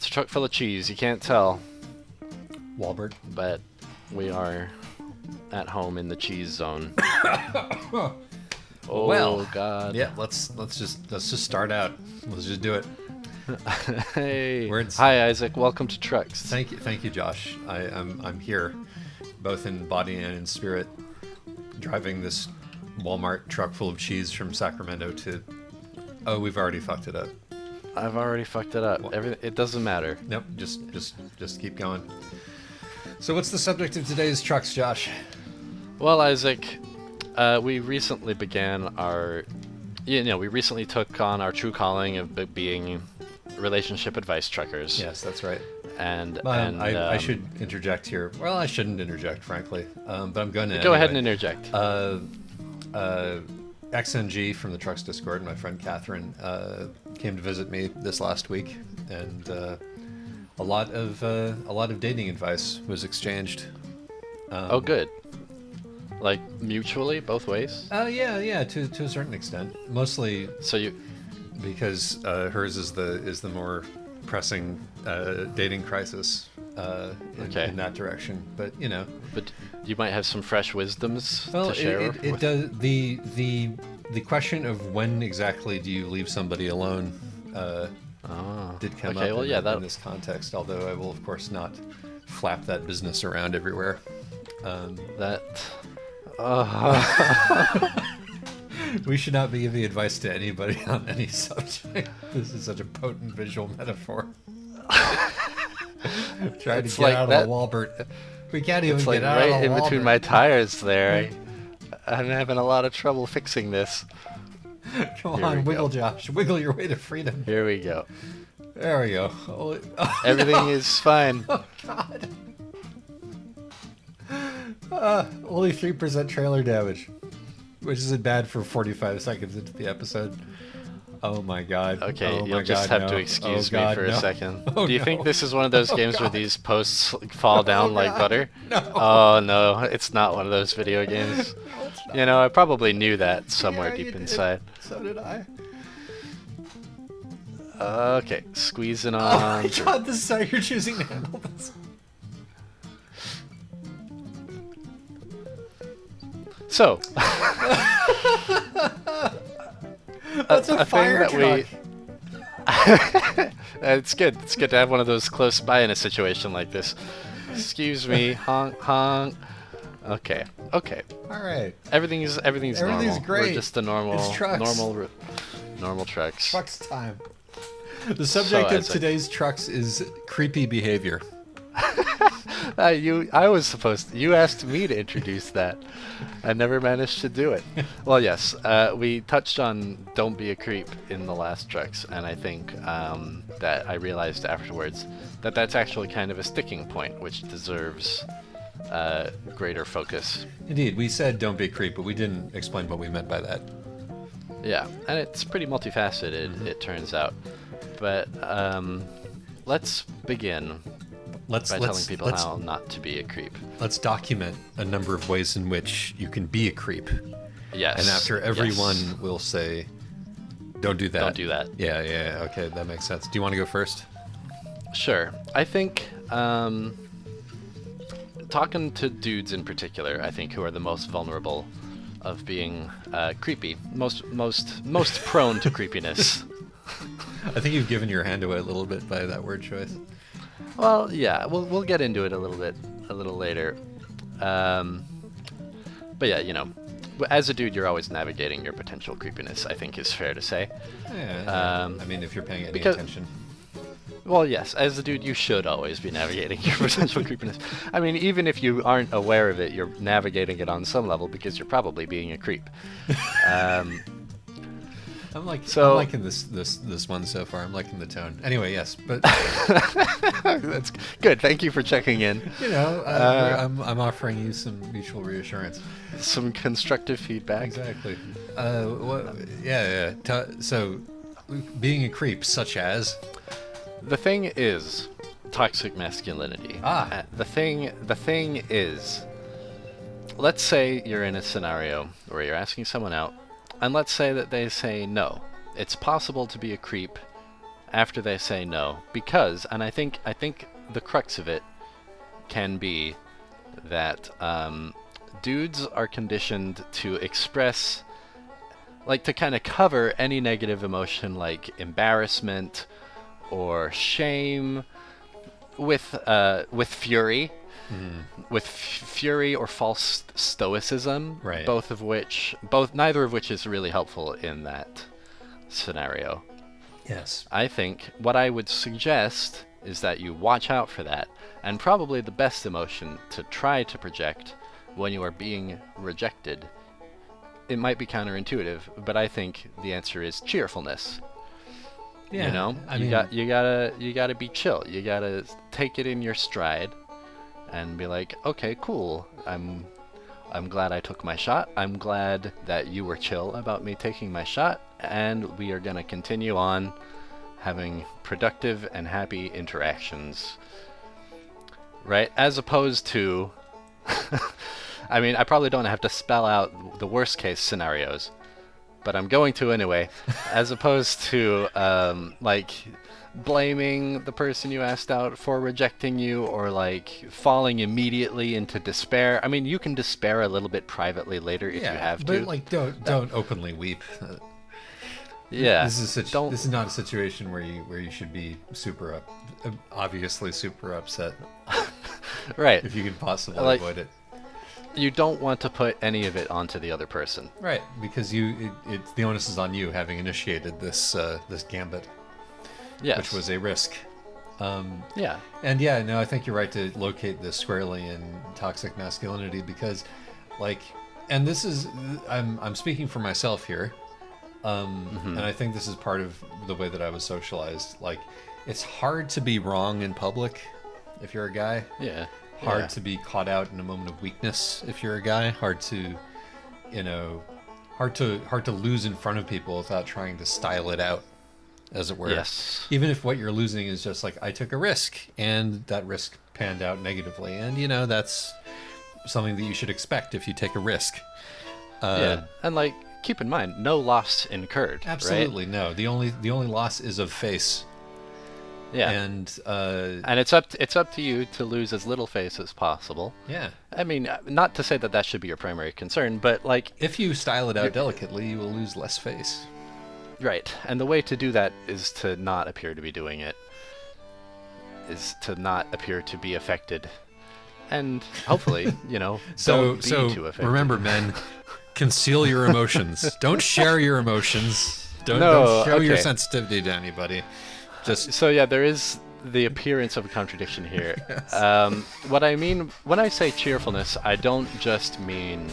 It's a truck full of cheese. You can't tell, Walbert. but we are at home in the cheese zone. Oh Well, God. Yeah, let's just start out. Let's just do it. Hey. Words. Hi, Isaac. Welcome to Trucks. Thank you, Josh. I'm here, both in body and in spirit, driving this Walmart truck full of cheese from Sacramento to. Oh, we've already fucked it up. I've already fucked it up. Well, It doesn't matter. Nope. Just keep going. So, what's the subject of today's trucks, Josh? Well, Isaac, we recently began our. We recently took on our true calling of being relationship advice truckers. Yes, that's right. I I should interject here. Well, I shouldn't interject, frankly, but I'm going to. Go ahead and interject. XNG from the Trucks Discord, my friend Catherine, came to visit me this last week, and a lot of dating advice was exchanged. Oh, good. Like mutually, both ways. Yeah, to a certain extent. Mostly So you. because hers is the more pressing dating crisis in that direction. But But you might have some fresh wisdoms well, to share. it does the question of when exactly do you leave somebody alone did come okay, up well, in this context. Although I will of course not flap that business around everywhere. That. We should not be giving advice to anybody on any subject. This is such a potent visual metaphor. Trying to It's get like out that- of the Walbert. We can't even It's get like out right of the in between Walbert. my tires there. I'm having a lot of trouble fixing this. Come Here on, we wiggle, go. Josh. Wiggle your way to freedom. Here we go. There we go. Oh, Everything is fine. oh God. Only 3% trailer damage, which isn't bad for 45 seconds into the episode. Oh my God. Okay, Oh you'll my just God, have to no. excuse Oh me God, for no. a second. Oh, Do you no. think this is one of those Oh, games where God. these posts fall down like God, butter? no. Oh no, it's not one of those video games. No, it's not. I probably knew that somewhere Yeah, you deep did. inside. So did I. Okay, squeezing Oh on. my God, this is how you're choosing to handle this. So, That's a thing fire that truck. it's good. It's good to have one of those close by in a situation like this. Excuse me, honk, honk. Okay. All right. Everything's normal. great. We're just a normal, It's trucks. normal trucks. Trucks time. The subject of Isaac. today's trucks is creepy behavior. You asked me to introduce that. I never managed to do it. Well, yes, we touched on "Don't be a creep" in the last trucks, and I think that I realized afterwards that that's actually kind of a sticking point, which deserves greater focus. Indeed, we said don't be a creep, but we didn't explain what we meant by that. Yeah, and it's pretty multifaceted, it turns out. But let's begin by telling people how not to be a creep. Let's document a number of ways in which you can be a creep. Yes. And after everyone yes. will say, don't do that. Don't do that. Yeah, okay, that makes sense. Do you want to go first? Sure. I think talking to dudes in particular, I think, who are the most vulnerable of being creepy, most prone to creepiness. I think you've given your hand away a little bit by that word choice. Well, yeah, we'll get into it a little later. But yeah, as a dude, you're always navigating your potential creepiness, I think is fair to say. Yeah, I mean, if you're paying any because- attention. Well, yes, as a dude, you should always be navigating your potential creepiness. I mean, even if you aren't aware of it, you're navigating it on some level because you're probably being a creep. I'm liking this one so far. I'm liking the tone. Anyway, yes, but That's good. Thank you for checking in. I'm offering you some mutual reassurance. Some constructive feedback. Exactly. So, being a creep, such as The thing is toxic masculinity. The thing is, let's say you're in a scenario where you're asking someone out, and let's say that they say no. It's possible to be a creep after they say no, because, and I think the crux of it can be that dudes are conditioned to express, like, to kind of cover any negative emotion like embarrassment or shame with fury, fury or false stoicism, Right. neither of which is really helpful in that scenario. Yes. I think what I would suggest is that you watch out for that, and probably the best emotion to try to project when you are being rejected. It might be counterintuitive, but I think the answer is cheerfulness. Yeah. You know, you gotta be chill. You gotta take it in your stride, and be like, okay, cool. I'm glad I took my shot. I'm glad that you were chill about me taking my shot, and we are gonna continue on having productive and happy interactions. Right? As opposed to, I mean, I probably don't have to spell out the worst case scenarios, but I'm going to anyway. As opposed to, like, blaming the person you asked out for rejecting you, or like falling immediately into despair. I mean, you can despair a little bit privately later if you have to. But like, don't openly weep. Yeah. This is not a situation where you should be obviously super upset. Right. If you can possibly avoid it. You don't want to put any of it onto the other person. Right, because the onus is on you, having initiated this gambit. Yes. Which was a risk. Yeah. And yeah, no, I think you're right to locate this squarely in toxic masculinity, because, like, and this is, I'm speaking for myself here, and I think this is part of the way that I was socialized. Like, it's hard to be wrong in public if you're a guy. Yeah. Hard to be caught out in a moment of weakness if you're a guy. Hard to lose in front of people without trying to style it out, as it were. Yes. Even if what you're losing is just like, I took a risk and that risk panned out negatively, and that's something that you should expect if you take a risk. Yeah. And like, keep in mind, no loss incurred. Absolutely right? No. The only loss is of face. Yeah. And it's up to you to lose as little face as possible. Yeah. I mean, not to say that should be your primary concern, but like, if you style it out delicately, you will lose less face. Right. And the way to do that is to not appear to be doing it. Is to not appear to be affected. And hopefully, don't be too affected. Remember, men, conceal your emotions. Don't share your emotions. Don't show your sensitivity to anybody. So yeah, there is the appearance of a contradiction here. Yes. What I mean when I say cheerfulness, I don't just mean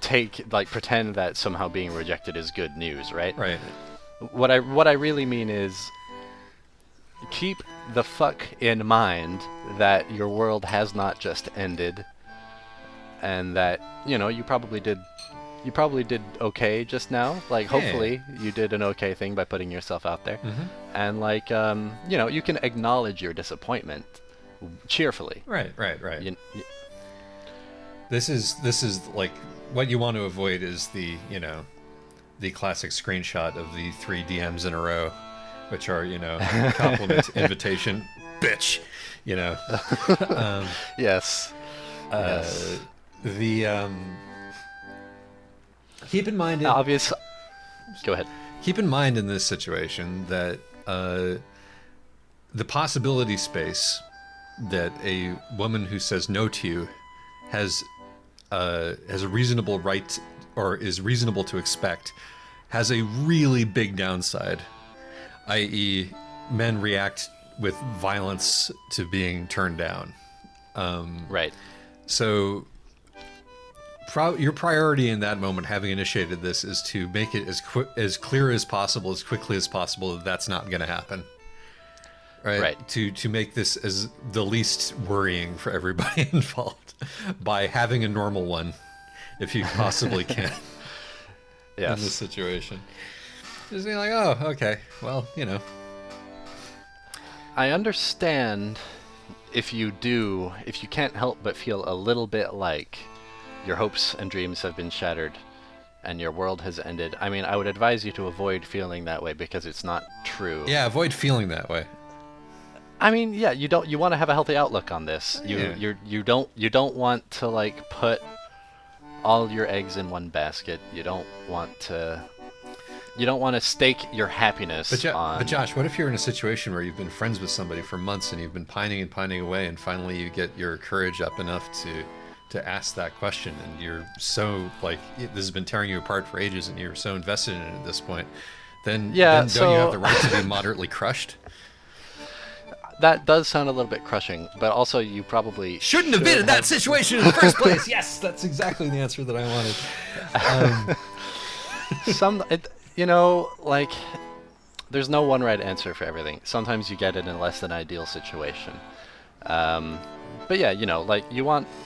pretend that somehow being rejected is good news, right? Right. What I really mean is, keep the fuck in mind that your world has not just ended, and that you probably did okay just now. Like, hopefully you did an okay thing by putting yourself out there. And like, you can acknowledge your disappointment cheerfully. Right. This is like, what you want to avoid is the classic screenshot of the 3 DMs in a row, which are compliment, invitation, bitch, Yes. Keep in mind, obvious. Go ahead. Keep in mind in this situation that the possibility space that a woman who says no to you has a reasonable right, or is reasonable to expect, has a really big downside, i.e., men react with violence to being turned down. Right. So your priority in that moment, having initiated this, is to make it as clear as possible, as quickly as possible, that that's not going to happen. Right. To make this as the least worrying for everybody involved, by having a normal one, if you possibly can. Yes. In this situation, just being like, oh, okay, well, I understand if you can't help but feel a little bit like your hopes and dreams have been shattered, and your world has ended, I mean, I would advise you to avoid feeling that way because it's not true. Yeah, avoid feeling that way. I mean, yeah, you want to have a healthy outlook on this. You don't want to like put all your eggs in one basket. You don't want to stake your happiness on. But Josh, what if you're in a situation where you've been friends with somebody for months and you've been pining and pining away, and finally you get your courage up enough to ask that question, and you're so like, this has been tearing you apart for ages, and you're so invested in it at this point, then don't you have the right to be moderately crushed? That does sound a little bit crushing, but also you probably shouldn't have been in that situation in the first place. Yes, that's exactly the answer that I wanted. Like, there's no one right answer for everything. Sometimes you get it in a less than ideal situation. But yeah, like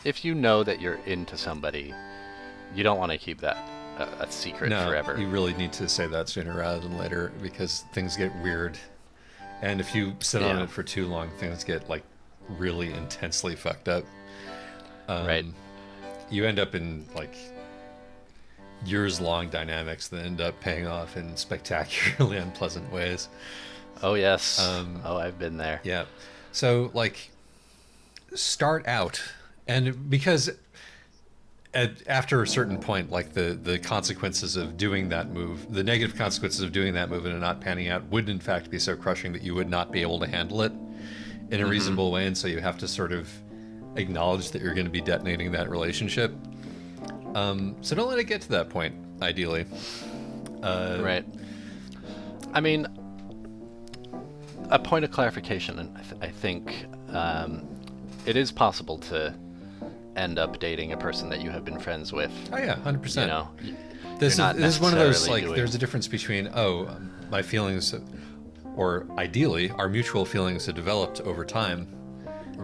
if you know that you're into somebody, you don't want to keep that a secret forever. You really need to say that sooner rather than later, because things get weird. And if you sit on it for too long, things get like really intensely fucked up. Right. You end up in like years-long dynamics that end up paying off in spectacularly unpleasant ways. Oh yes. I've been there. Yeah. So like, start out, and because after a certain point, like the consequences of doing that move, the negative consequences of doing that move and it not panning out would in fact be so crushing that you would not be able to handle it in a reasonable way, and so you have to sort of acknowledge that you're going to be detonating that relationship. So don't let it get to that point, ideally. Right. I mean, a point of clarification, and I think it is possible to end up dating a person that you have been friends with. Oh yeah, 100%. This is one of those, like, there's a difference between, my feelings, or ideally, our mutual feelings have developed over time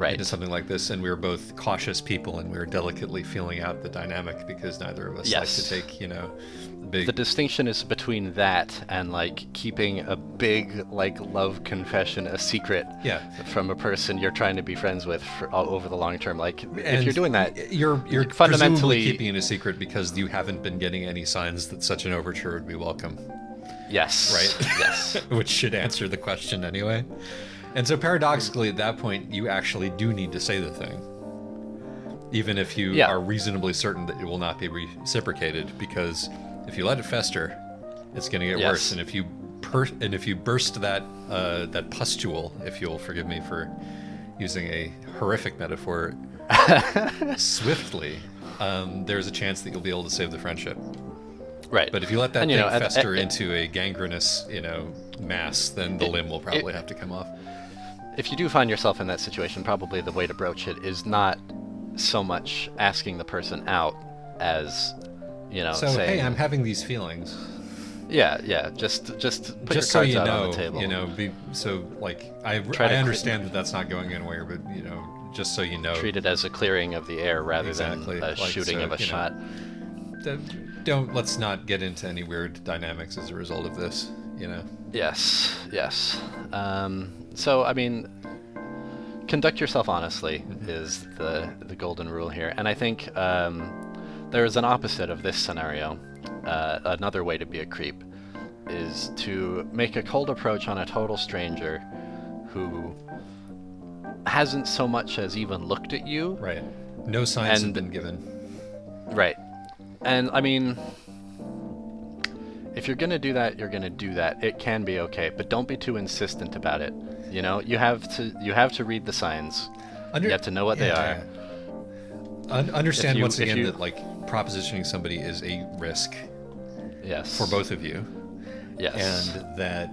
into something like this, and we were both cautious people, and we were delicately feeling out the dynamic because neither of us like to take, The distinction is between that and like keeping a big like love confession a secret from a person you're trying to be friends with for over the long term. Like, if you're doing that, you're fundamentally keeping it a secret because you haven't been getting any signs that such an overture would be welcome. Yes. Right? Yes. Which should answer the question anyway. And so paradoxically, at that point, you actually do need to say the thing, even if you are reasonably certain that it will not be reciprocated, because if you let it fester, it's going to get worse. And if you burst that that pustule, if you'll forgive me for using a horrific metaphor, swiftly, there's a chance that you'll be able to save the friendship. Right. But if you let that thing fester into a gangrenous, mass, then the limb will probably have to come off. If you do find yourself in that situation, probably the way to broach it is not so much asking the person out as, so, saying, hey, I'm having these feelings. Yeah. Just put your so cards you out know, on the table. I understand that that's not going anywhere, but just so you know, treat it as a clearing of the air rather than a shooting of a shot. Let's not get into any weird dynamics as a result of this. Yes. So I mean, conduct yourself honestly is the golden rule here, and I think there is an opposite of this scenario. Another way to be a creep is to make a cold approach on a total stranger who hasn't so much as even looked at you. Right. No signs have been given. Right. And I mean, if you're gonna do that, you're gonna do that. It can be okay, but don't be too insistent about it. You have to read the signs. You have to know what they are. Understand once again that like propositioning somebody is a risk. Yes. For both of you. Yes. And that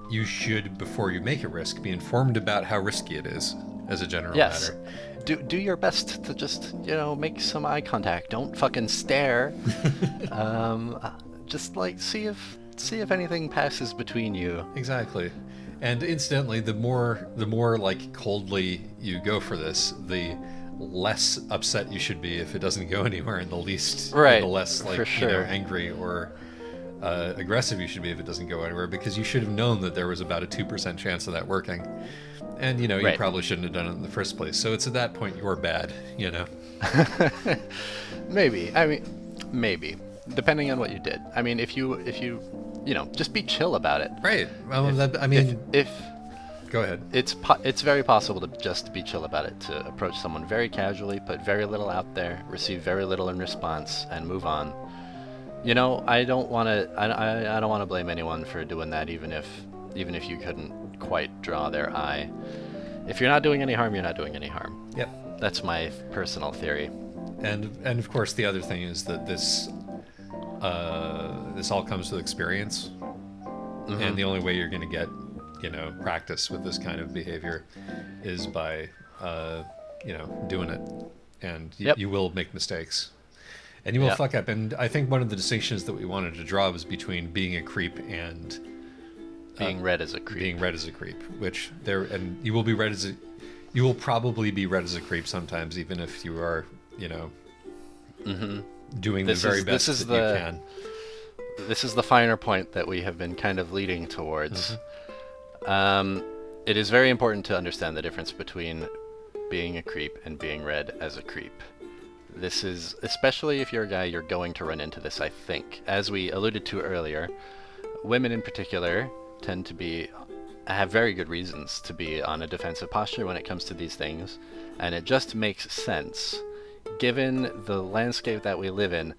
you should, before you make a risk, be informed about how risky it is, as a general matter. Do your best to just make some eye contact. Don't fucking stare. Just like see if anything passes between you. Exactly. And incidentally, the more like coldly you go for this, the less upset you should be if it doesn't go anywhere, and the less like angry or aggressive you should be if it doesn't go anywhere, because you should have known that there was about a 2% chance of that working, and you probably shouldn't have done it in the first place. So it's at that point you're bad. Maybe. I mean, maybe. depending on what you did. I mean, if you just be chill about it. Right. Well, If go ahead. it's very possible to just be chill about it, to approach someone very casually, put very little out there, receive very little in response, and move on. I don't want to. I don't want to blame anyone for doing that, even if you couldn't quite draw their eye. If you're not doing any harm, you're not doing any harm. Yep. That's my personal theory. And of course, the other thing is that this all comes with experience, and the only way you're going to get practice with this kind of behavior is by doing it, and you will make mistakes, and you will fuck up. And I think one of the distinctions that we wanted to draw was between being a creep and being read as a creep. Being read as a creep, which you will be read as you will probably be read as a creep sometimes, even if you are doing the very best that you can. This is the finer point that we have been kind of leading towards. It is very important to understand the difference between being a creep and being read as a creep. This is, especially if you're a guy, you're going to run into this, I think. As we alluded to earlier, women in particular tend to have very good reasons to be on a defensive posture when it comes to these things, and it just makes sense, given the landscape that we live in,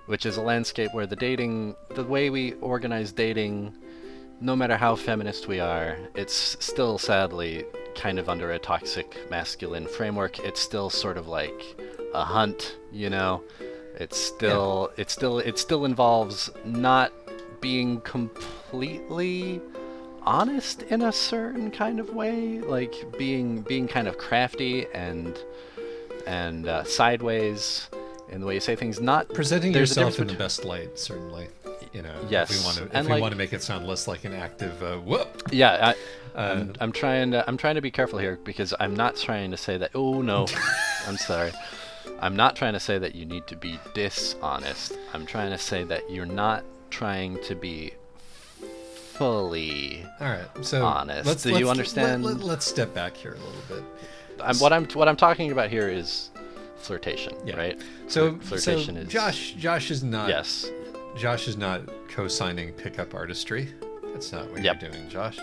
which is a landscape where the way we organize dating, no matter how feminist we are, it's still sadly kind of under a toxic masculine framework. It's still sort of like a hunt, It still involves not being completely honest in a certain kind of way, like being kind of crafty and sideways in the way you say things, not presenting yourself in the best light, certainly. Yes. If we want to make it sound less like an active whoop. Yeah, I'm trying to be careful here, because I'm not trying to say that. Oh no, I'm sorry. I'm not trying to say that you need to be dishonest. I'm trying to say that you're not trying to be fully honest. Do you understand? Let's step back here a little bit. What I'm talking about here is flirtation, right? So flirtation is Josh is not. Yes. Josh is not co-signing pickup artistry. That's not what you're doing, Josh.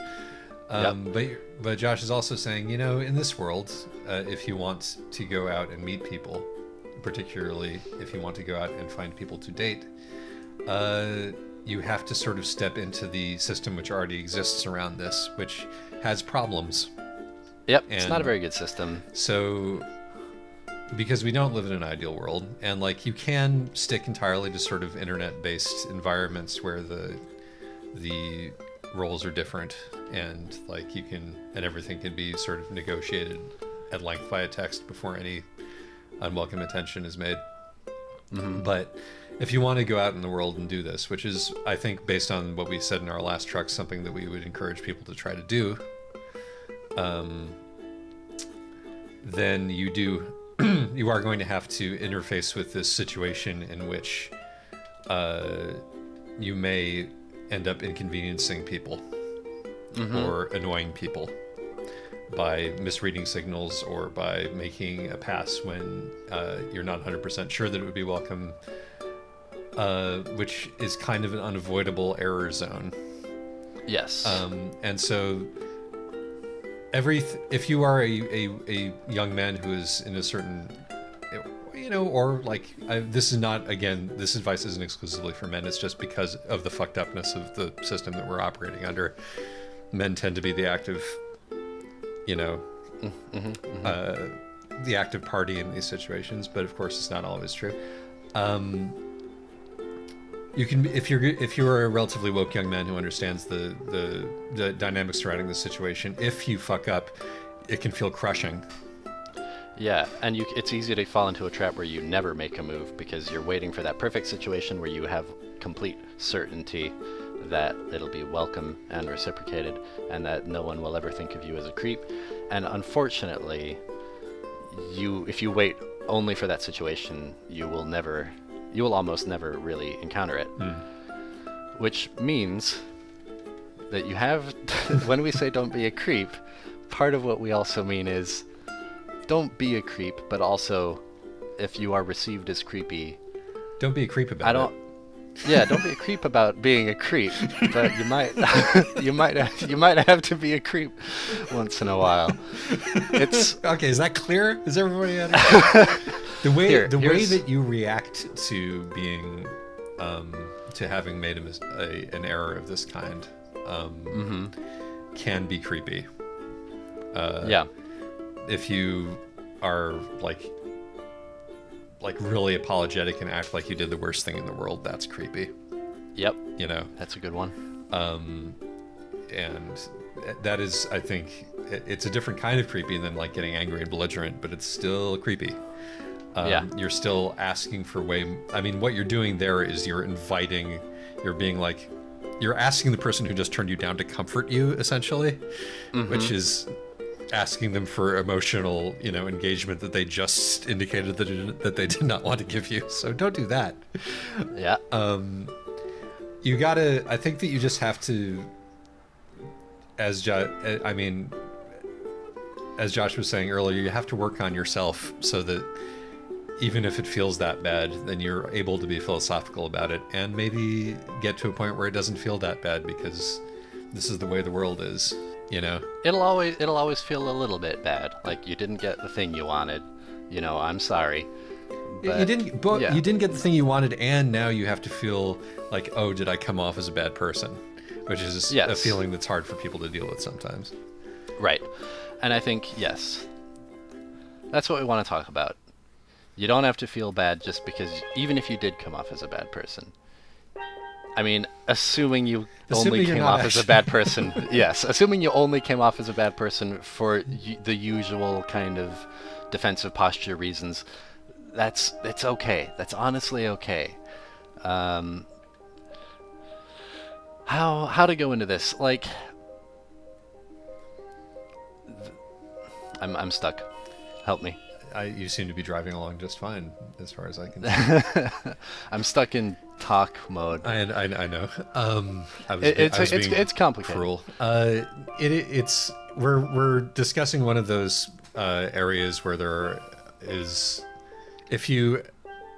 But Josh is also saying, in this world, if you want to go out and meet people, particularly if you want to go out and find people to date, you have to sort of step into the system which already exists around this, which has problems. Yep, it's not a very good system. So, because we don't live in an ideal world, and you can stick entirely to sort of internet-based environments where the roles are different, and and everything can be sort of negotiated at length via text before any unwelcome attention is made. But if you want to go out in the world and do this, which is, I think, based on what we said in our last truck, something that we would encourage people to try to do, then you are going to have to interface with this situation in which you may end up inconveniencing people or annoying people by misreading signals or by making a pass when you're not 100% sure that it would be welcome, which is kind of an unavoidable error zone. Yes. And so if you are a young man who is in a certain, or this is not, again, this advice isn't exclusively for men. It's just because of the fucked upness of the system that we're operating under. Men tend to be the active, the active party in these situations, but of course it's not always true. You can, if you're a relatively woke young man who understands the dynamics surrounding the situation, if you fuck up, it can feel crushing. Yeah, and it's easy to fall into a trap where you never make a move because you're waiting for that perfect situation where you have complete certainty that it'll be welcome and reciprocated and that no one will ever think of you as a creep. And unfortunately, if you wait only for that situation, you will almost never really encounter it. Which means that you have, when we say don't be a creep, part of what we also mean is don't be a creep, but also if you are received as creepy, don't be a creep about it. Yeah, don't be a creep about being a creep, but you might you might have to be a creep once in a while. It's Okay, is that clear? Is everybody understand? The way that you react to being to having made an error of this kind can be creepy. Yeah. If you are like really apologetic and act like you did the worst thing in the world, that's creepy. Yep. You know, That's a good one. and that is, I think, it's a different kind of creepy than like getting angry and belligerent, but it's still creepy. Yeah. You're still asking for I mean, what you're doing there is you're being like, you're asking the person who just turned you down to comfort you, essentially, which is asking them for emotional, engagement that they just indicated that they did not want to give you. So don't do that. Yeah. I think that you just have to, as Josh was saying earlier, you have to work on yourself so that even if it feels that bad, then you're able to be philosophical about it and maybe get to a point where it doesn't feel that bad because this is the way the world is, It'll always feel a little bit bad, like you didn't get the thing you wanted. I'm sorry. But, you didn't get the thing you wanted, and now you have to feel like, oh, did I come off as a bad person? Which is a feeling that's hard for people to deal with sometimes. Right. And I think, yes, that's what we want to talk about. You don't have to feel bad just because, even if you did come off as a bad person. I mean, assuming you only came off as a bad person. Yes, assuming you only came off as a bad person for the usual kind of defensive posture reasons, it's okay. That's honestly okay. How to go into this? Like, I'm stuck. Help me. You seem to be driving along just fine, as far as I can see. I'm stuck in talk mode. I know. It's complicated. Cruel. We're discussing one of those areas where there is, if you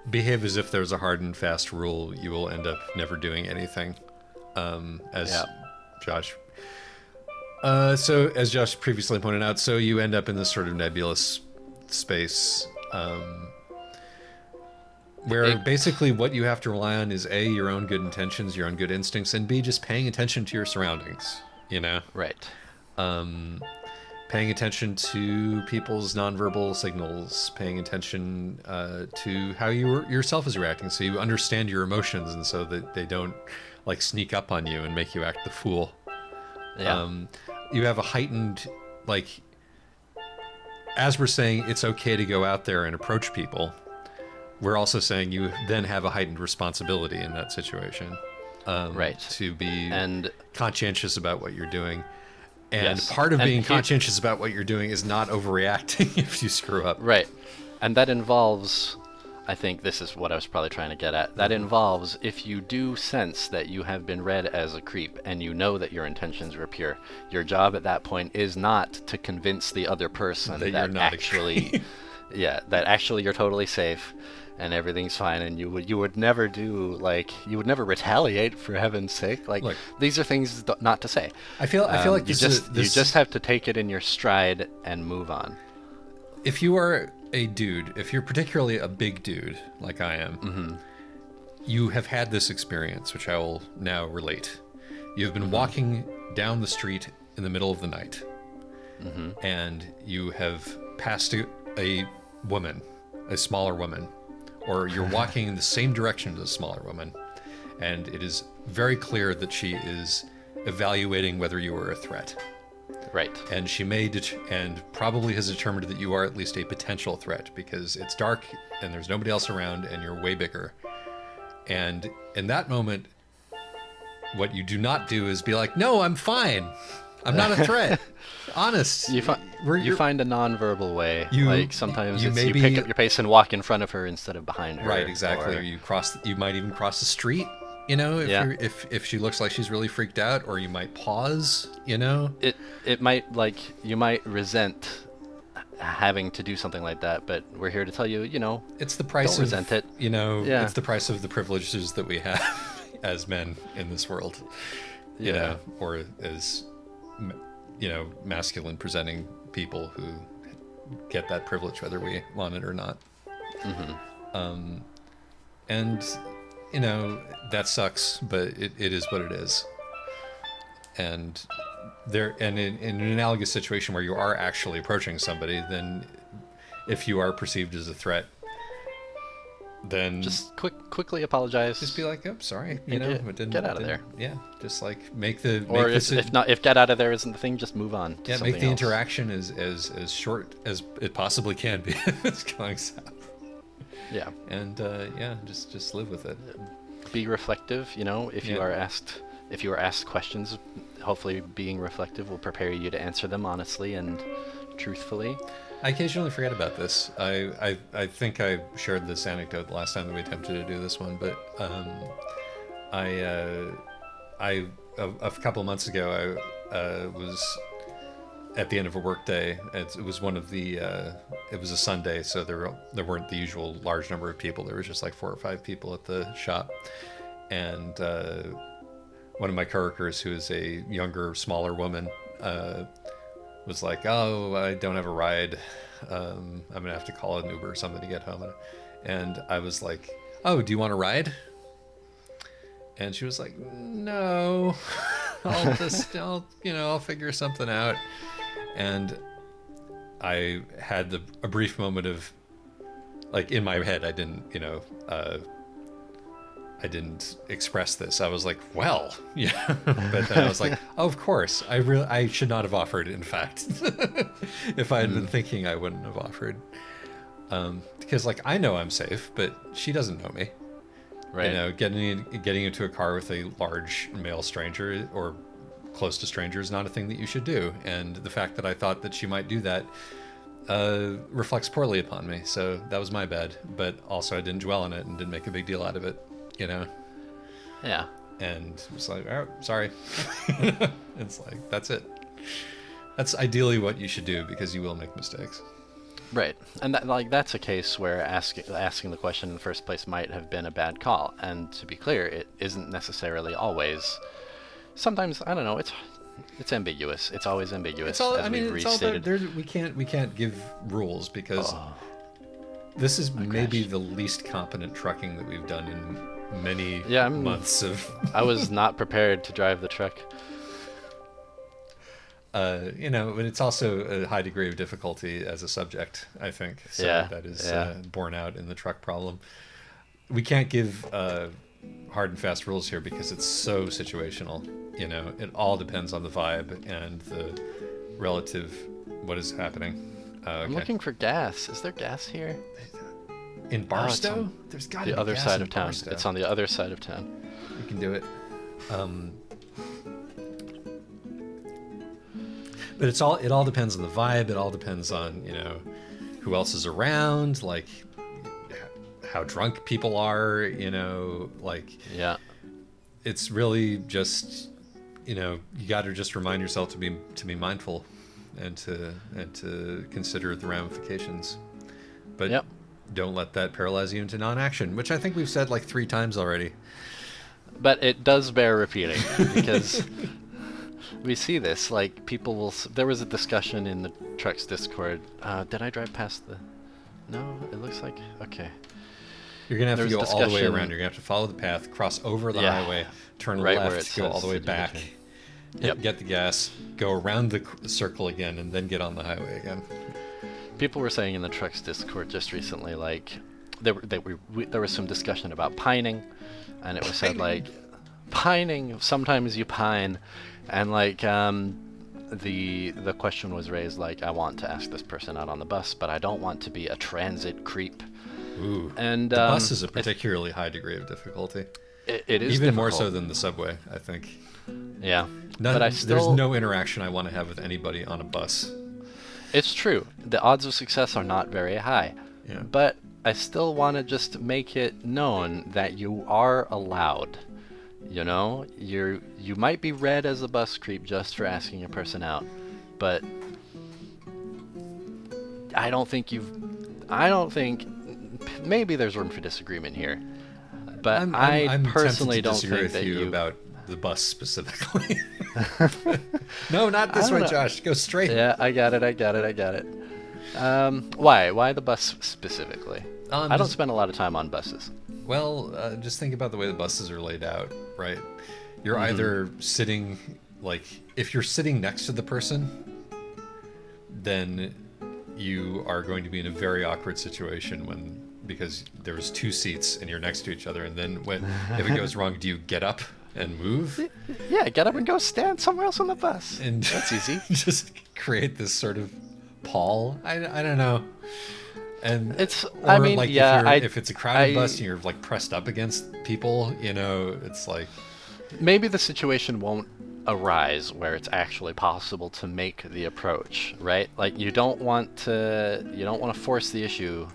behave as if there's a hard and fast rule, you will end up never doing anything. Josh. So as Josh previously pointed out, so you end up in this sort of nebulous space where basically what you have to rely on is A, your own good intentions, your own good instincts, and B, just paying attention to your surroundings, Right. Paying attention to people's nonverbal signals, paying attention to how yourself is reacting, so you understand your emotions and so that they don't like sneak up on you and make you act the fool. Yeah. You have a heightened, like, as we're saying it's okay to go out there and approach people, we're also saying you then have a heightened responsibility in that situation. Right. To be and conscientious about what you're doing. And yes. part of being conscientious about what you're doing is not overreacting if you screw up. Right. And that involves, I think this is what I was probably trying to get at, that involves if you do sense that you have been read as a creep and you know that your intentions were pure, your job at that point is not to convince the other person that you're not actually that actually you're totally safe and everything's fine, and you would never retaliate, for heaven's sake. Like, look, these are things not to say. I feel like you just have to take it in your stride and move on. If you are a dude, if you're particularly a big dude like I am, you have had this experience, which I will now relate. You have been walking down the street in the middle of the night, and you have passed a woman, a smaller woman, or you're walking in the same direction as a smaller woman, and it is very clear that she is evaluating whether you are a threat. Right. And she and probably has determined that you are at least a potential threat because it's dark and there's nobody else around and you're way bigger. And in that moment, what you do not do is be like, no, I'm fine. I'm not a threat. Honest. You find a nonverbal way. Sometimes you maybe pick up your pace and walk in front of her instead of behind her. Right, exactly. Or you might even cross the street. If she looks like she's really freaked out, or you might pause. It might, like, you might resent having to do something like that, but we're here to tell you, It's the price don't of resent it. It's the price of the privileges that we have as men in this world. You know, or as masculine presenting people who get that privilege whether we want it or not. And that sucks, but it is what it is. And in an analogous situation where you are actually approaching somebody, then if you are perceived as a threat, then just quickly apologize. Just be like, "Oh, sorry," get out of there. Yeah, just like make the. Or if get out of there isn't the thing, just move on. Yeah, make the interaction as short as it possibly can be. If it's going south. Yeah. And just live with it. Be reflective. If you are asked questions, hopefully being reflective will prepare you to answer them honestly and truthfully. I occasionally forget about this. I think I shared this anecdote the last time that we attempted to do this one, but a couple of months ago I was at the end of a work day. It was it was a Sunday, so there weren't the usual large number of people. There was just like 4 or 5 people at the shop, and one of my coworkers, who is a younger, smaller woman, was like, "Oh, I don't have a ride. I'm gonna have to call an Uber or something to get home." And I was like, "Oh, do you want a ride?" And she was like, "No, I'll figure something out." And I had a brief moment of, like, in my head, I didn't express this. I was like, "Well, yeah," but then I was like, "Oh, of course, I should not have offered. In fact, if I had been thinking, I wouldn't have offered, because like I know I'm safe, but she doesn't know me. Right. Getting into a car with a large male stranger or close to stranger is not a thing that you should do. And the fact that I thought that she might do that reflects poorly upon me. So that was my bad. But also I didn't dwell on it and didn't make a big deal out of it. Yeah. And it was like, "Oh, sorry." It's like, that's it. That's ideally what you should do, because you will make mistakes. Right. And that's a case where asking the question in the first place might have been a bad call. And to be clear, it isn't necessarily always. Sometimes, I don't know, it's ambiguous. It's always ambiguous. We can't give rules, because this is maybe the least competent trucking that we've done in many months of. I was not prepared to drive the truck. But it's also a high degree of difficulty as a subject, I think. So that is borne out in the truck problem. We can't give hard and fast rules here, because it's so situational. It all depends on the vibe and the relative what is happening. Okay. I'm looking for gas. Is there gas here? In Barstow? There's got to be the other gas side in of town. Barstow. It's on the other side of town. You can do it. But it all depends on the vibe. It all depends on, who else is around, like how drunk people are, like. Yeah. It's really just, you got to just remind yourself to be mindful and to consider the ramifications. But don't let that paralyze you into non-action, which I think we've said like 3 times already. But it does bear repeating, because we see this, like, people will. There was a discussion in the Trucks Discord. Did I drive past the? No, it looks like okay. You're gonna have to go all the way around. You're gonna have to follow the path, cross over the highway, turn left, go all the way back, get the gas, go around the circle again, and then get on the highway again. People were saying in the Trucks Discord just recently, like, there was some discussion about pining, and it was said, like, pining, sometimes you pine, and like the question was raised, like, I want to ask this person out on the bus, but I don't want to be a transit creep. Ooh, and the bus is a particularly high degree of difficulty. It is even difficult. More so than the subway, I think. Yeah, there's no interaction I want to have with anybody on a bus. It's true. The odds of success are not very high. Yeah. But I still want to just make it known that you are allowed. You might be read as a bus creep just for asking a person out, but I don't think I don't think. Maybe there's room for disagreement here, but I'm personally tempted to don't disagree think with that you about the bus specifically. No, not this I don't way, know. Josh. Go straight. Yeah, I got it. Why? Why the bus specifically? I don't Just- spend a lot of time on buses. Well, just think about the way the buses are laid out, right? You're Mm-hmm. either sitting, like, if you're sitting next to the person, then you are going to be in a very awkward situation because there's two seats and you're next to each other, and then if it goes wrong, do you get up and move Yeah, get up and go stand somewhere else on the bus. and That's easy. just create this sort of pall? I don't know. And It's. or I mean, like yeah. if it's a crowded bus and you're like pressed up against people, it's like, Maybe the situation won't arise where it's actually possible to make the approach, right? Like you don't want to force the issue.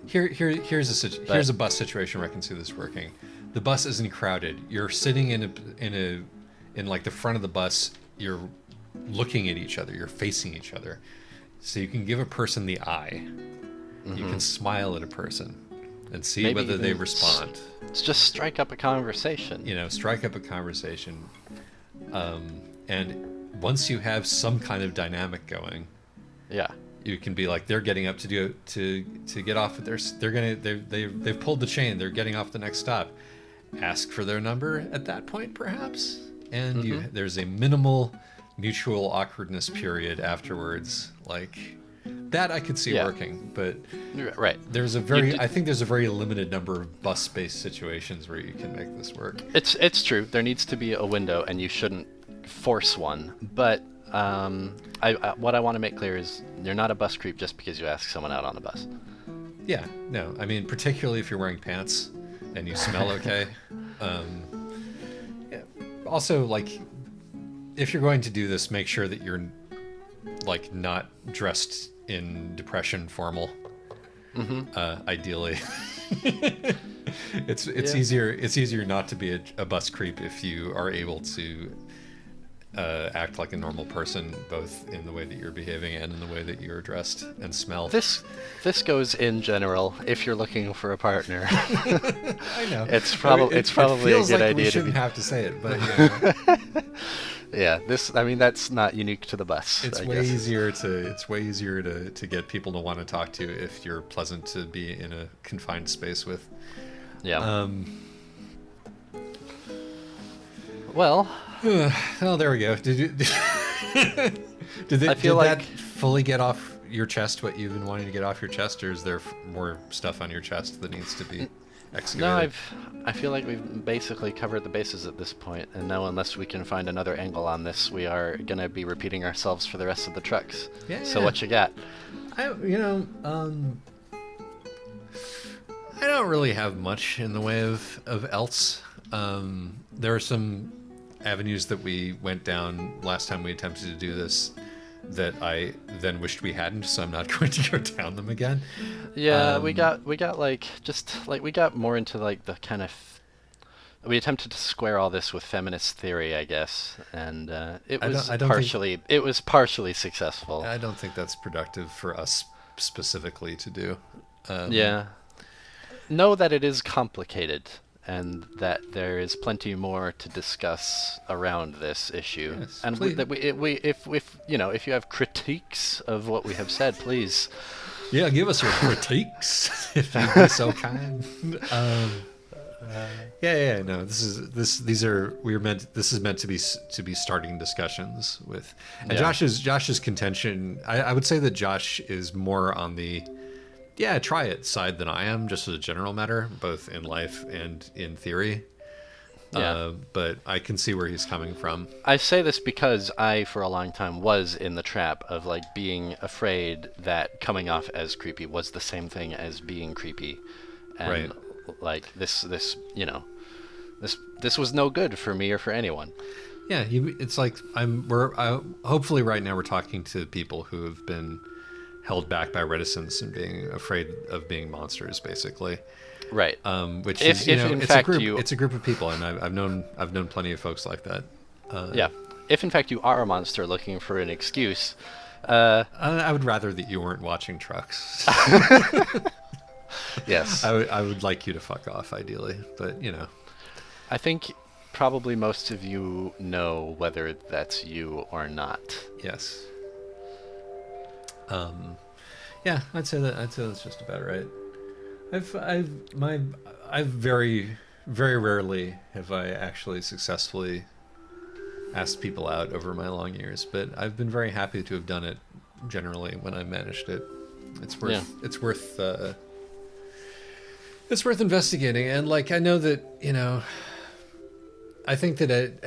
here's a bus situation where I can see this working. The bus isn't crowded. You're sitting in like the front of the bus. You're looking at each other. You're facing each other, so you can give a person the eye. You can smile at a person and see Maybe whether they even respond. It's just strike up a conversation. Strike up a conversation, and once you have some kind of dynamic going, Yeah. you can be like, they're getting up to get off at they've pulled the chain, they're getting off the next stop. Ask for their number at that point, perhaps, and there's a minimal mutual awkwardness period afterwards, like that I could see working. But Right. I think there's a very limited number of bus-based situations where you can make this work. It's true. There needs to be a window, and you shouldn't force one. But what I want to make clear is you're not a bus creep just because you ask someone out on the bus. Yeah, no, I mean, particularly if you're wearing pants and you smell okay. Yeah. Also, like, if you're going to do this, make sure that you're like not dressed in depression formal. Ideally, it's easier not to be a bus creep if you are able to act like a normal person, both in the way that you're behaving and in the way that you're dressed and smell. This goes in general if you're looking for a partner. I know It's probably it probably a feels good like idea we to shouldn't be. have to say it, but Yeah, that's not unique to the bus. it's I way guess. easier to get people to want to talk to if you're pleasant to be in a confined space with. Yeah. Well, Oh, there we go. I feel that like- fully get off your chest what you've been wanting to get off your chest, or is there more stuff on your chest that needs to be excavated? no, I feel like we've basically covered the bases at this point, and now unless we can find another angle on this, we are gonna be repeating ourselves for the rest of the trucks. Yeah. So what you got? I don't really have much in the way of else. There are some avenues that we went down last time we attempted to do this that I then wished we hadn't, so I'm not going to go down them again. Yeah, we got like we got more into like the kind of. We attempted to square all this with feminist theory, I guess, and it was I don't think- partially successful. I don't think that's productive for us specifically to do. Yeah. Know that it is complicated and that there is plenty more to discuss around this issue. Yes, and please. if you have critiques of what we have said, please. Yeah, give us your critiques if you'd be so kind. No. This is meant to be starting discussions with. And Yeah. Josh's contention. I would say that Josh is more on the try it side than I am, just as a general matter, both in life and in theory. Yeah. But I can see where he's coming from. I say this because I, for a long time, was in the trap of like being afraid that coming off as creepy was the same thing as being creepy, and Right. like this was no good for me or for anyone. Yeah, it's like hopefully right now we're talking to people who have been held back by reticence and being afraid of being monsters, basically. Right. Which If is in it's fact a group. you- It's a group of people, and I've known plenty of folks like that. Yeah. If in fact you are a monster looking for an excuse, I would rather that you weren't watching trucks. Yes. I would like you to fuck off, ideally, but I think probably most of you know whether that's you or not. yes. Yeah, I'd say that's just about right. I've very, very rarely have I actually successfully asked people out over my long years, but I've been very happy to have done it generally when I managed it. It's worth Yeah. it's worth investigating, and like I know that I think that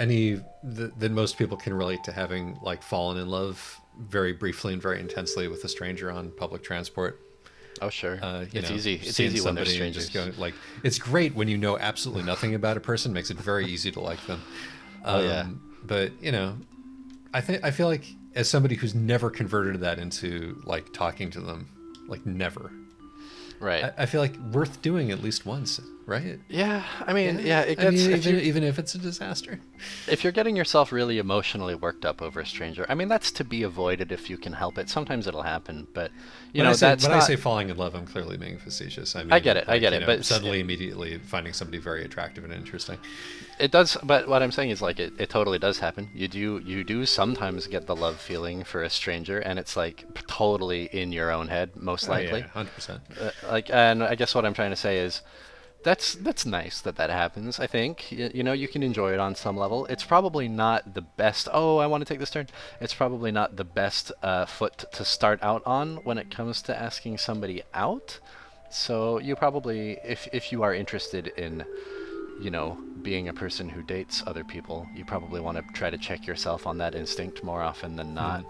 that most people can relate to having like fallen in love very briefly and very intensely with a stranger on public transport. Oh, sure. It's easy. It's Seeing easy when they're somebody and strangers. just going like it's great when you know absolutely nothing about a person. Makes it very easy to like them. Oh, yeah. But I feel like as somebody who's never converted that into like talking to them, like never. Right. I feel like worth doing at least once, right? Yeah. I mean, yeah. It I gets mean, even if it's a disaster. if you're getting yourself really emotionally worked up over a stranger. I mean, that's to be avoided if you can help it. Sometimes it'll happen, but When that's I not. say falling in love, I'm clearly being facetious. I mean, I get it, but suddenly, immediately finding somebody very attractive and interesting. It does, but what I'm saying is like it totally does happen. You do sometimes get the love feeling for a stranger, and it's like totally in your own head, most likely. 100%. And I guess what I'm trying to say is that's nice that happens. I think you can enjoy it on some level. It's probably not the best. Oh, I want to take this turn. It's probably not the best foot to start out on when it comes to asking somebody out. So you probably, if you are interested in being a person who dates other people, you probably want to try to check yourself on that instinct more often than not,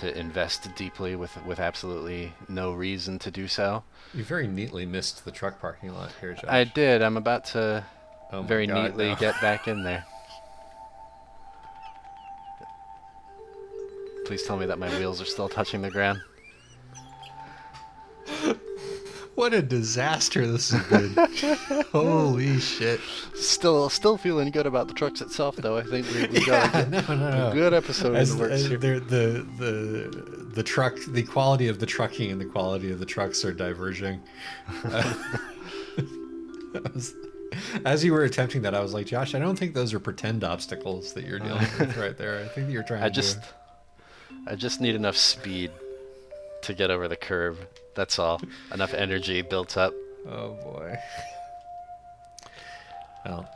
to invest deeply with absolutely no reason to do so. You very neatly missed the truck parking lot here, Josh. I did. I'm about to Oh my very God, neatly no. get back in there. Please tell me that my wheels are still touching the ground. What a disaster this has been. Holy shit. Still feeling good about the trucks itself, though. I think we got No. a good episode in the works here. The truck, the quality of the trucking and the quality of the trucks are diverging. As you were attempting that, I was like, Josh, I don't think those are pretend obstacles that you're dealing with right there. I think that you're trying I just need enough speed to get over the curb. That's all. Enough energy built up. Oh boy. Well,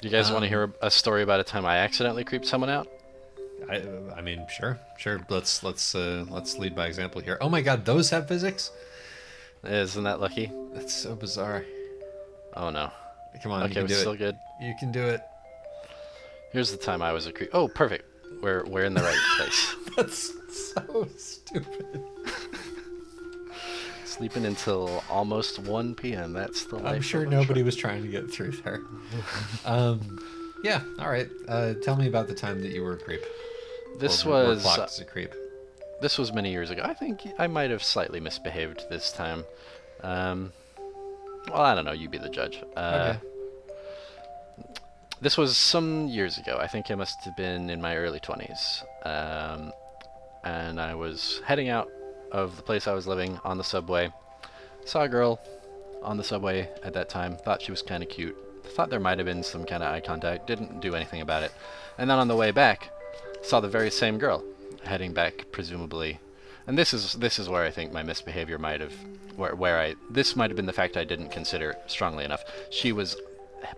You guys want to hear a story about a time I accidentally creeped someone out? I mean, sure. Let's lead by example here. Oh my God, those have physics? Isn't that lucky? That's so bizarre. Oh no. Come on, Okay, you can we're do still it. good. You can do it. Here's the time I was a creep. Oh, perfect. We're in the right place. That's so stupid. Sleeping until almost 1 p.m. That's the life. I'm sure of a nobody truck. was trying to get through there. Yeah, all right. Tell me about the time that you were a creep. This Or were was clocked as a creep. this was many years ago. I think I might have slightly misbehaved this time. Well, I don't know. You be the judge. Okay. This was some years ago. I think I must have been in my early 20s. And I was heading out of the place I was living on the subway. Saw a girl on the subway at that time. Thought she was kind of cute. Thought there might have been some kind of eye contact. Didn't do anything about it. And then on the way back, saw the very same girl heading back, presumably. And this is where I think my misbehavior might have, this might have been the fact I didn't consider strongly enough. She was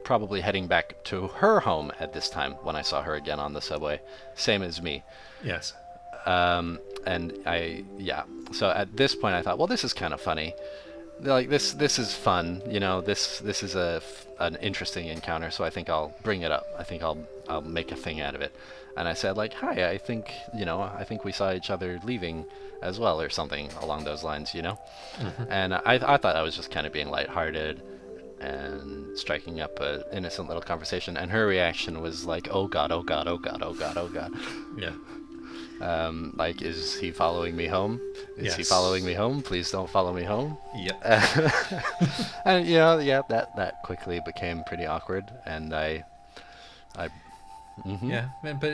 probably heading back to her home at this time when I saw her again on the subway, same as me. Yes. And so at this point I thought, well, this is kind of funny. Like this is fun, this is an interesting encounter, so I think I'll bring it up. I think I'll make a thing out of it. And I said like, hi, I think we saw each other leaving as well, or something along those lines, Mm-hmm. And I thought I was just kind of being lighthearted and striking up an innocent little conversation, and her reaction was like, oh god, oh god, oh god, oh god, oh god. Yeah. Like, is he following me home? Is he Yes. following me home? Please don't follow me home. Yep. And that quickly became pretty awkward, and I Yeah, man, but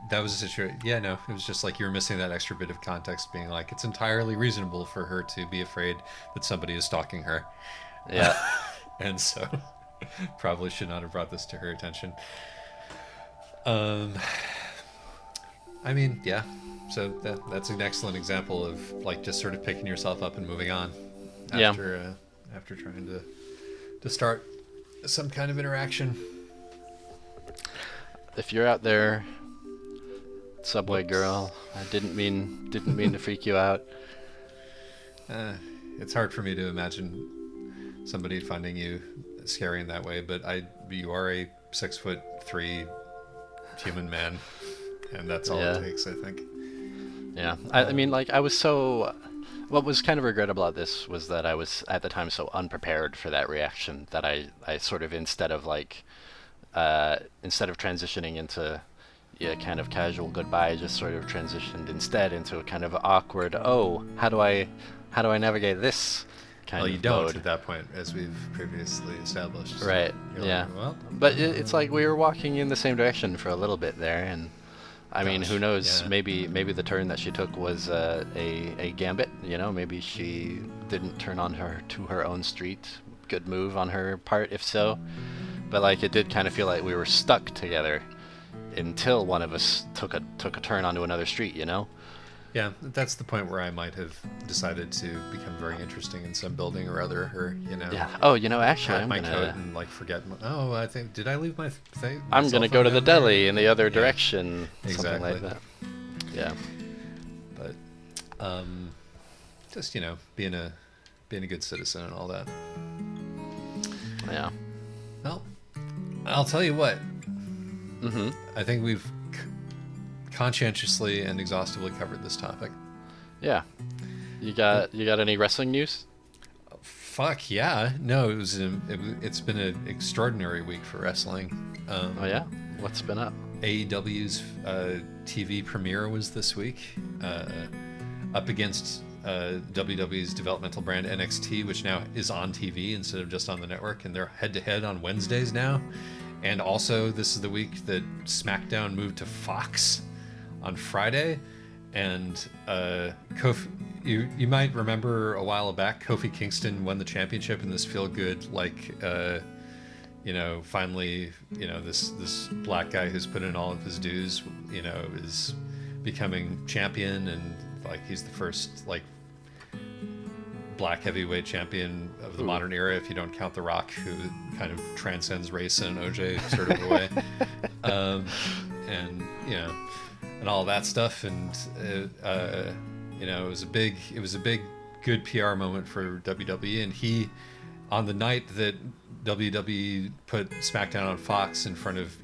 that was a situation. Yeah, no, it was just like you were missing that extra bit of context, being like it's entirely reasonable for her to be afraid that somebody is stalking her, Yeah. and so probably should not have brought this to her attention. Um, I mean, yeah. So that's an excellent example of like just sort of picking yourself up and moving on Yeah. after trying to start some kind of interaction. If you're out there, subway Whoops. girl, I didn't mean to freak you out. It's hard for me to imagine somebody finding you scary in that way, but you are a 6'3" human man, and that's all Yeah. it takes, I think. Yeah. I mean, like, I was so. What was kind of regrettable about this was that I was at the time so unprepared for that reaction that I sort of instead of transitioning into kind of casual goodbye, I just sort of transitioned instead into a kind of awkward, oh, how do I navigate this kind Well, of you don't mode. at that point, as we've previously established. So Right. you're Yeah. like, well, But it's like we were walking in the same direction for a little bit there, and I mean, gosh, who knows? yeah. Maybe the turn that she took was a gambit. You know, maybe she didn't turn on her to her own street. Good move on her part, if so. But like, it did kind of feel like we were stuck together until one of us took a turn onto another street. You know? Yeah, that's the point where I might have decided to become very interesting in some building or other, or Yeah. Oh, actually, pat I'm my coat gonna and like forget. Oh, I think did I leave my thing? I'm gonna go to the deli in the other Yeah, direction. Something like exactly. that. Yeah. But just being a good citizen and all that. Yeah. Well, I'll tell you what. Mm-hmm. I think we've conscientiously and exhaustively covered this topic. Yeah. You got any wrestling news? Fuck yeah! No, it's been an extraordinary week for wrestling. Oh yeah. What's been up? AEW's TV premiere was this week, up against WWE's developmental brand NXT, which now is on TV instead of just on the network, and they're head-to-head on Wednesdays now. And also, this is the week that SmackDown moved to Fox on Friday, and Kofi. You might remember a while back, Kofi Kingston won the championship in this feel-good, finally, this black guy who's put in all of his dues, is becoming champion, and like he's the first like black heavyweight champion of the modern era, if you don't count The Rock, who kind of transcends race in an OJ sort of a way, and and all that stuff, and it was a big good PR moment for WWE, and he, on the night that WWE put SmackDown on Fox in front of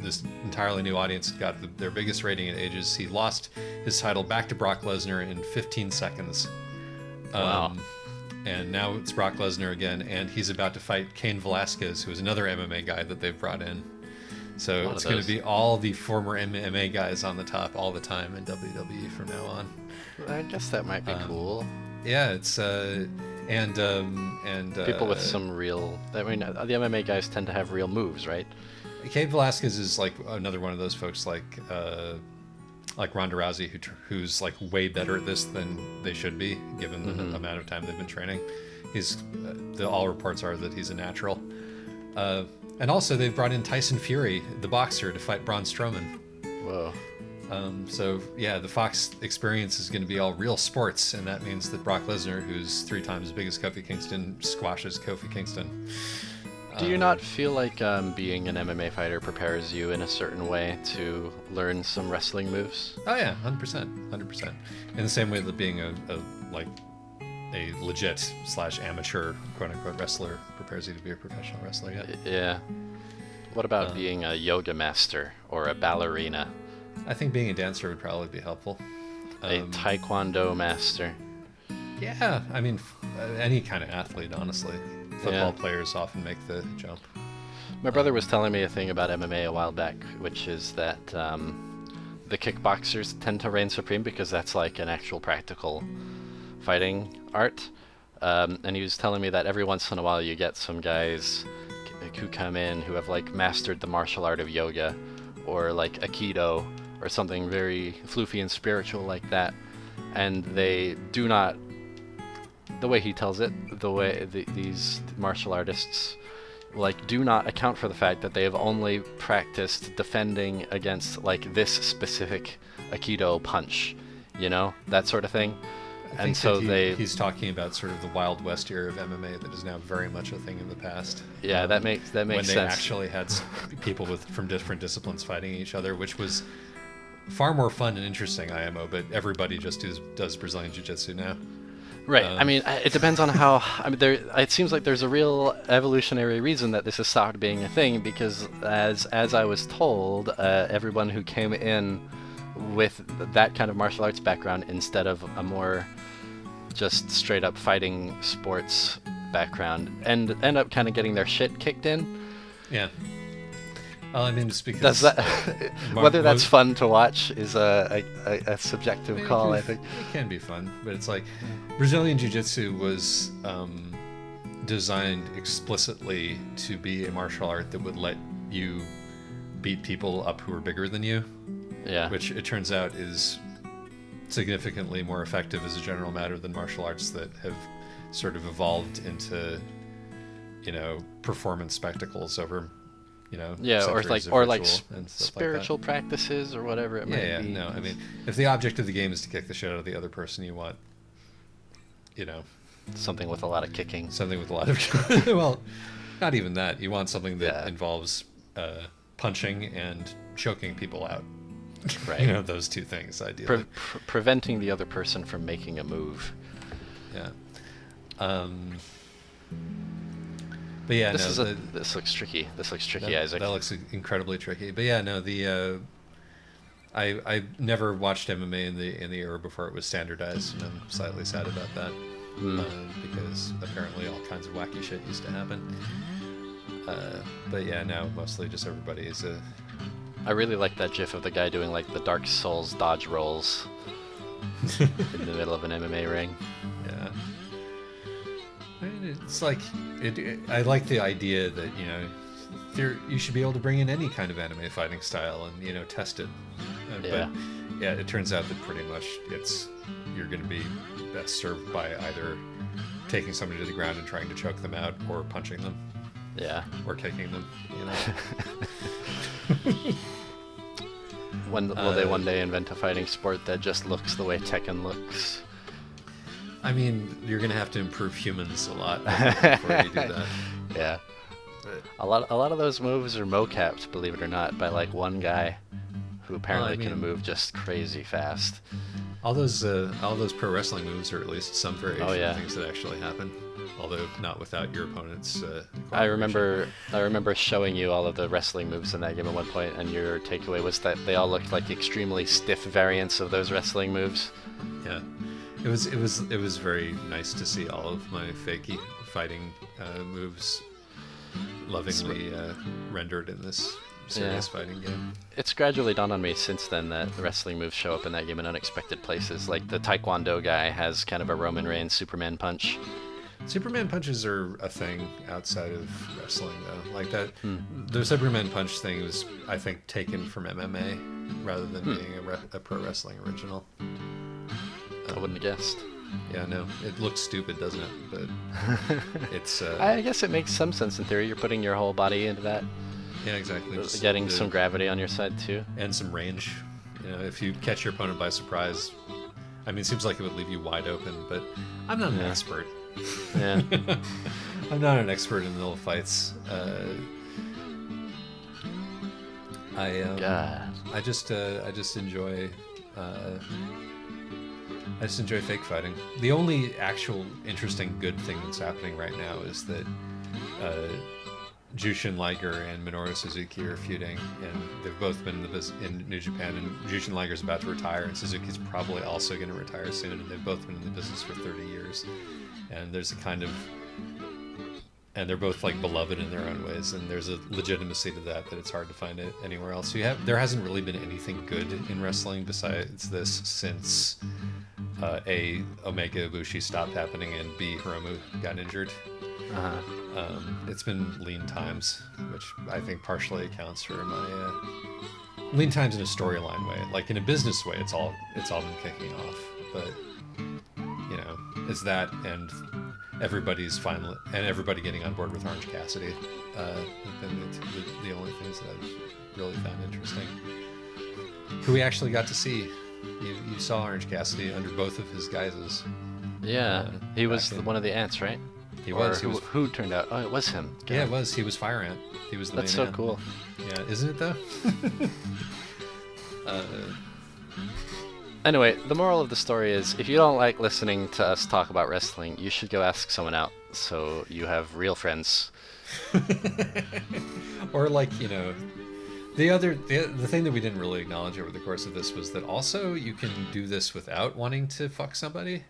this entirely new audience, got their biggest rating in ages, he lost his title back to Brock Lesnar in 15 seconds. Wow. And now it's Brock Lesnar again, and he's about to fight Cain Velasquez, who is another MMA guy that they've brought in. So it's going to be all the former MMA guys on the top all the time in WWE from now on. I guess that might be cool. Yeah, it's People with some real. I mean, the MMA guys tend to have real moves, right? Cain Velasquez is like another one of those folks, like Ronda Rousey, who's like way better at this than they should be, given the amount of time they've been training. He's all reports are that he's a natural. And also they've brought in Tyson Fury, the boxer, to fight Braun Strowman. Whoa. So yeah, the Fox experience is going to be all real sports, and that means that Brock Lesnar, who's 3 times as big as Kofi Kingston, squashes Kofi Kingston. Do you not feel like being an MMA fighter prepares you in a certain way to learn some wrestling moves? Oh yeah, 100%. In the same way that being a legit / amateur quote unquote wrestler prepares you to be a professional wrestler. Yeah. Yeah. What about being a yoga master or a ballerina? I think being a dancer would probably be helpful. A taekwondo master. Yeah, I mean, any kind of athlete, honestly. Football players often make the jump. My brother was telling me a thing about MMA a while back, which is that the kickboxers tend to reign supreme because that's like an actual practical fighting art. And he was telling me that every once in a while you get some guys who come in who have like mastered the martial art of yoga, or like Aikido or something very floofy and spiritual like that, and they do not, the way he tells it, the way these martial artists like do not account for the fact that they have only practiced defending against like this specific Aikido punch, you know, that sort of thing. And so he's talking about sort of the Wild West era of MMA that is now very much a thing in the past. Yeah, that makes sense. When they actually had people from different disciplines fighting each other, which was far more fun and interesting, IMO, but everybody just does Brazilian Jiu-Jitsu now. Right. I mean, it depends on how. I mean, it seems like there's a real evolutionary reason that this has stopped being a thing, because as I was told, everyone who came in with that kind of martial arts background instead of a more just straight up fighting sports background end up kind of getting their shit kicked in. Yeah. Well, I mean, it's because whether that's fun to watch is a subjective call, I think. It can be fun, but it's like Brazilian Jiu-Jitsu was designed explicitly to be a martial art that would let you beat people up who are bigger than you. Yeah. Which it turns out is significantly more effective as a general matter than martial arts that have sort of evolved into, you know, performance spectacles over, you know, or like spiritual practices or whatever it might be. No, I mean, if the object of the game is to kick the shit out of the other person, you want, you know, something with a lot of kicking. Something with a lot of well, not even that. You want something that involves punching and choking people out. Right. You know, those two things, ideally. Preventing the other person from making a move. Yeah. But yeah, this looks tricky. This looks tricky, Isaac. That looks incredibly tricky. But yeah, no, I never watched MMA in the era before it was standardized, and I'm slightly sad about that. Because apparently all kinds of wacky shit used to happen. But yeah, now mostly just everybody is a... I really like that gif of the guy doing like the Dark Souls dodge rolls in the middle of an MMA ring. Yeah. I mean, it's like I like the idea that, you know, you should be able to bring in any kind of anime fighting style and, you know, test it. But yeah, it turns out that pretty much you're going to be best served by either taking somebody to the ground and trying to choke them out, or punching them. Yeah. Or kicking them, you know. When will they one day invent a fighting sport that just looks the way Tekken looks? I mean, you're gonna have to improve humans a lot before you do that. Yeah. A lot of those moves are mocapped, believe it or not, by like one guy who apparently can move just crazy fast. All those pro wrestling moves are at least some variation of things that actually happen, although not without your opponent's. I remember showing you all of the wrestling moves in that game at one point, and your takeaway was that they all looked like extremely stiff variants of those wrestling moves. Yeah, it was very nice to see all of my fakey fighting moves lovingly rendered in this serious fighting game. It's gradually dawned on me since then that the wrestling moves show up in that game in unexpected places. Like the Taekwondo guy has kind of a Roman Reigns Superman punch. Superman punches are a thing outside of wrestling, though. Like that, the Superman punch thing was, I think, taken from MMA rather than being a pro wrestling original. I wouldn't have guessed. Yeah, no, it looks stupid, doesn't it? But it's. I guess it makes some sense in theory. You're putting your whole body into that. Yeah, exactly. Just getting some gravity on your side too, and some range. You know, if you catch your opponent by surprise, I mean, it seems like it would leave you wide open. But I'm not an expert. Yeah, I'm not an expert in little fights. I just enjoy. I just enjoy fake fighting. The only actual interesting good thing that's happening right now is that Jushin Liger and Minoru Suzuki are feuding, and they've both been in New Japan, and Jushin Liger's about to retire, and Suzuki's probably also going to retire soon, and they've both been in the business for 30 years. And there's a kind of... And they're both, like, beloved in their own ways, and there's a legitimacy to that it's hard to find it anywhere else. There hasn't really been anything good in wrestling besides this since A, Omega Ibushi stopped happening, and B, Hiromu got injured. It's been lean times, which I think partially accounts for lean times in a storyline way. Like in a business way, it's all been kicking off. But you know, it's that and everybody getting on board with Orange Cassidy. Have been the only things that I've really found interesting. Who we actually got to see. You saw Orange Cassidy under both of his guises. Yeah, he was one of the ants, right? He was. Who turned out? Oh, it was him. God. Yeah, it was. He was Fire Ant. He was the That's main so ant. cool. Yeah, isn't it though? Anyway, the moral of the story is, if you don't like listening to us talk about wrestling, you should go ask someone out, so you have real friends. Or like, you know, the thing that we didn't really acknowledge over the course of this was that also you can do this without wanting to fuck somebody.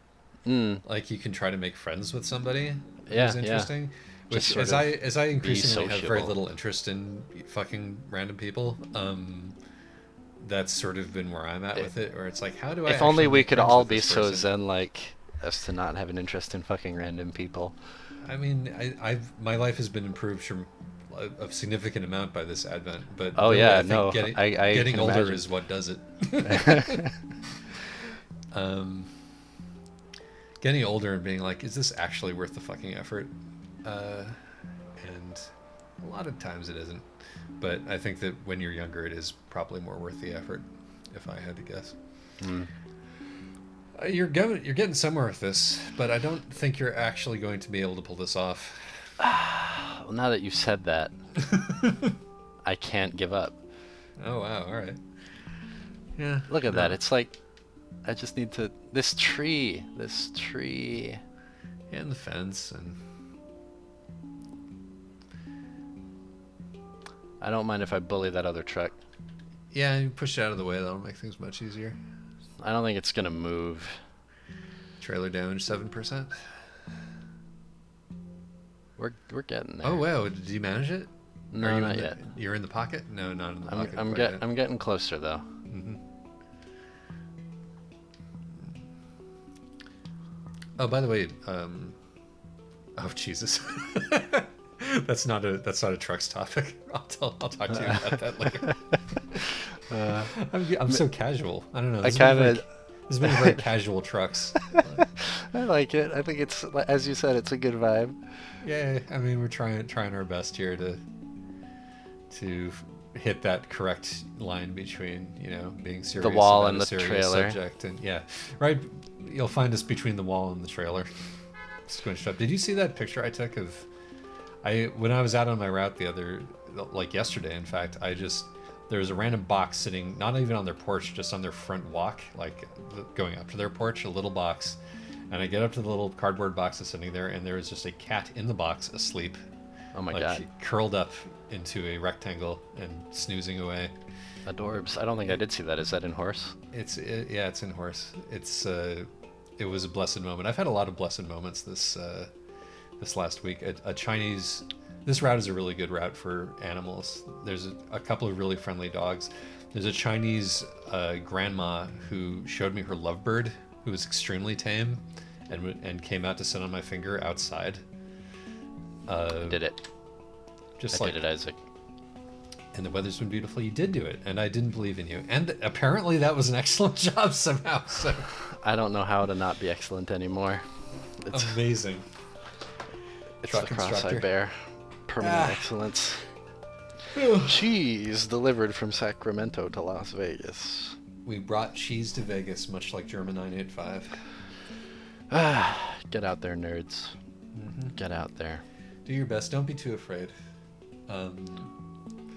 Like you can try to make friends with somebody. Yeah, who's interesting. Yeah. Which as I increasingly have very sociable. little interest in fucking random people, that's sort of been where I'm at with it. Where it's like, how do I? If only actually we make could friends all with be this so person? zen-like as to not have an interest in fucking random people. I mean, my life has been improved from a significant amount by this advent, but really, I think getting can older imagine. is what does it. Getting older and being like, is this actually worth the fucking effort? And a lot of times it isn't. But I think that when you're younger, it is probably more worth the effort, if I had to guess. You're getting somewhere with this, but I don't think you're actually going to be able to pull this off. Well, now that you've said that, I can't give up. Oh wow! All right. Yeah. Look at that. It's like, I just need to... This tree. And the fence and... I don't mind if I bully that other truck. Yeah, you push it out of the way. That'll make things much easier. I don't think it's gonna move. Trailer damage 7%. We're getting there. Oh wow! Did you manage it? No, Are you not in the- yet. You're in the pocket? No, not in the pocket. I'm getting closer though. Mm-hmm. Oh, by the way, oh Jesus, that's not a trucks topic. I'll talk to you about that later. I'm so casual. I don't know. This has been very casual trucks. I like it. I think it's, as you said, it's a good vibe. Yeah, I mean we're trying our best here to hit that correct line between, you know, being serious, The wall about and a the serious trailer. subject, and yeah, right. You'll find us between the wall and the trailer, squinched up. Did you see that picture I took of? When I was out on my route yesterday, in fact, there was a random box sitting, not even on their porch, just on their front walk, like going up to their porch, a little box. And I get up to the little cardboard box that's sitting there, and there was just a cat in the box asleep. Oh my like, god. Curled up into a rectangle and snoozing away. Adorbs. I don't think I did see that. Is that in Horse? It's in Horse. It was a blessed moment. I've had a lot of blessed moments this last week. This route is a really good route for animals. There's a couple of really friendly dogs. There's a Chinese grandma who showed me her lovebird, who was extremely tame, and came out to sit on my finger outside. Did it. Just I did it, Isaac. And the weather's been beautiful. You did do it, and I didn't believe in you. And apparently that was an excellent job somehow. So I don't know how to not be excellent anymore. It's amazing. It's Truck the cross I instructor. bear. Permanent excellence. Cheese delivered from Sacramento to Las Vegas. We brought cheese to Vegas, much like German 985. Get out there, nerds. Get out there. Do your best. Don't be too afraid.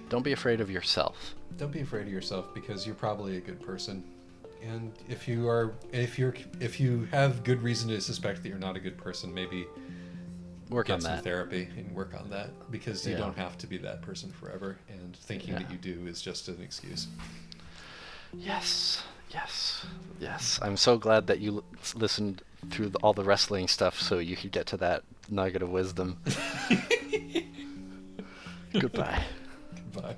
Don't be afraid of yourself. Don't be afraid of yourself, because you're probably a good person. And if you have good reason to suspect that you're not a good person, maybe Work on get some that. therapy and work on that, because you Yeah. don't have to be that person forever. And thinking that you do is just an excuse. Yes. I'm so glad that you listened through all the wrestling stuff so you could get to that nugget of wisdom. Goodbye. Goodbye.